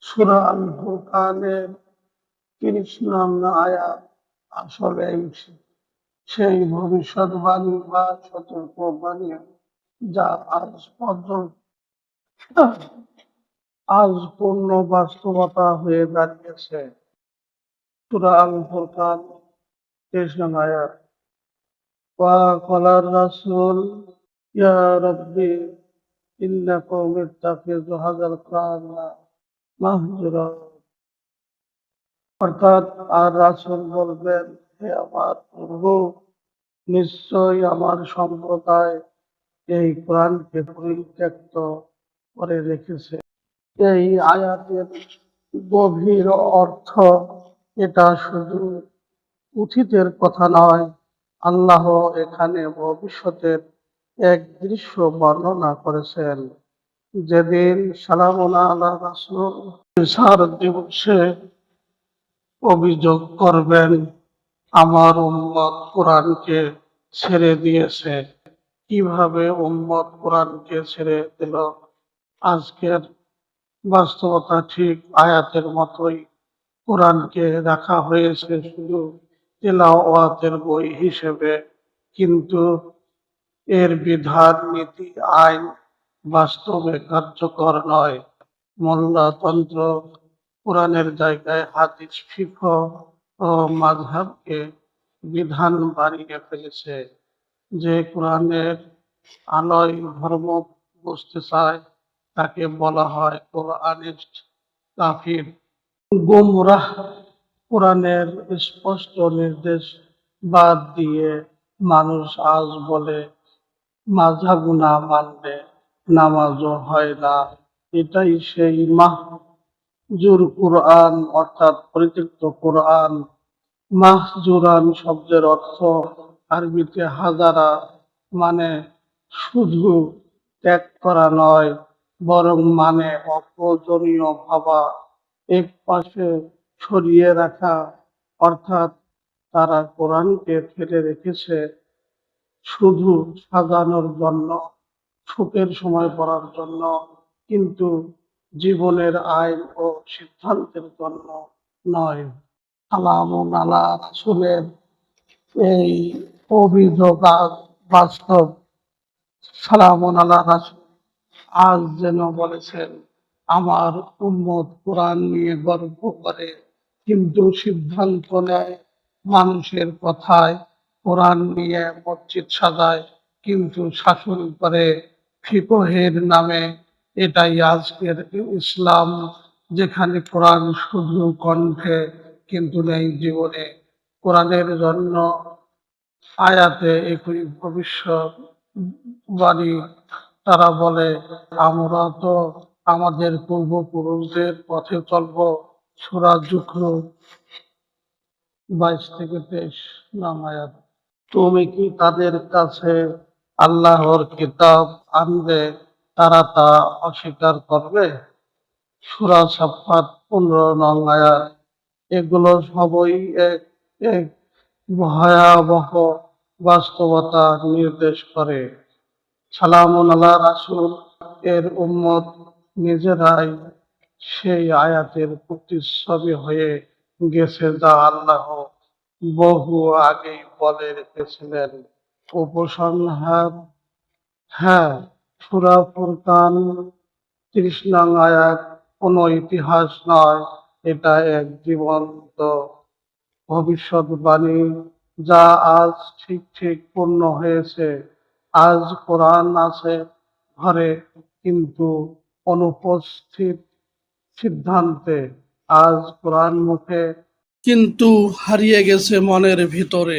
সূরা আল ফুরকানের ৩০ নং আয়াত আসলে সেই ভবিষ্যৎবাণী বা সতর্কবাণী যা আজ পূর্ণ বাস্তবতা হয়ে দাঁড়িয়েছে। সূরা আল ফুরকান ৩০ নং আয়াত। ওয়া ক্বালার রাসূল ইয়া রাব্বি ইন্না কওমি ইত্তাখিযু হাযাল কুরআনা মাহজুরা। অর্থাৎ আর রাসূল বলবেন, হে আমার প্রভু, নিশ্চয়ই আমার সম্প্রদায় এই কোরআনকে পরিত্যক্ত করে রেখেছে। এই আয়াতের গভীর অর্থ এটা শুধু অতীতের কথা নয়, আল্লাহ এখানে ভবিষ্যতের এক দৃশ্য বর্ণনা করেছেন, যেদিন সালামুন আলা রাসূল বিচার দিবসে অভিযোগ করবেন, আমার উম্মত কোরআনকে ছেড়ে দিয়েছে। কিভাবে উম্মত কোরআনকে ছেড়ে দিল? আজকের বাস্তবতা ঠিক আয়াতের মতোই। কোরআনকে রাখা হয়েছে শুধু তেলাওয়াতের বই হিসেবে, কিন্তু এর বিধান, নীতি, আইন বাস্তবে কার্যকর নয়। মোল্লাতন্ত্র কোরআনের জায়গায় হাদিস, ফিকহ ও মাযহাবকে বিধান বানিয়ে ফেলেছে। যে কোরআনের আলোয় ধর্ম বুঝতে চায় তাকে বলা হয় কোরআনিস্ট, কাফির, গোমরাহ। কোরআনের স্পষ্ট নির্দেশ বাদ দিয়ে মানুষ আজ বলে, মাযহাব না মানলে নামাজও হয় না। এটাই সেই মাহজুর কোরআন, অর্থাৎ পরিত্যক্ত কোরআন। মাহজুরান শব্দের অর্থ আরবিতে হাজারা, মানে শুধু ত্যাগ করা নয়, বরং মানে অপ্রয়োজনীয় ভাবা, এক পাশে সরিয়ে রাখা। অর্থাৎ তারা কোরআনকে ফেলে রেখেছে শুধু সাজানোর জন্য, শোকের সময় পড়ার জন্য, কিন্তু জীবনের আইন ও সিদ্ধান্তের জন্য নয়। সালামুন আলা রাসূলের এই অভিযোগ আজ বাস্তব। সালামুন আলা রাসূল আজ যেন বলেছেন, আমার উম্মত কোরআন নিয়ে গর্ব করে, কিন্তু সিদ্ধান্ত নেয় মানুষের কথায়। কোরআন নিয়ে মসজিদ সাজায়, কিন্তু শাসন করে ফিকহের নামে। এটাই আজকের ইসলাম, যেখানে কোরআন শুধু কণ্ঠে কিন্তু নেই জীবনে। কোরআনের জন্য আয়াতে একই ভবিষ্যৎবাণী। তারা বলে, আমরা তো আমাদের পূর্বপুরুষদের পথে চলব। সূরা যুখরুফ 22-23 নং আয়াত। তুমি কি তাদের কাছে আল্লাহর কিতাব আনলে তারা তা অস্বীকার করবে? সূরা সাফফাত 15 নং আয়াত। এগুলো সবই এক এক ভয়াবহ বাস্তবতা নির্দেশ করে। সালামুন আলা রাসূল এর উম্মত নিজেরাই সেই আয়াতের প্রতিচ্ছবি হয়ে গেছে, যা আল্লাহ বহু আগেই বলে রেখেছিলেন। উপসংহার: হ্যাঁ, সূরা ফুরকান ৩০ নং আয়াত কোনো ইতিহাস নয়, এটা এক জীবন্ত ভবিষ্যৎবাণী, যা আজ ঠিক ঠিক পূর্ণ হয়েছে। আজ কোরআন আছে ঘরে, কিন্তু অনুপস্থিত সিদ্ধান্তে। আজ কোরআন মুখে, কিন্তু হারিয়ে গেছে মনের ভিতরে।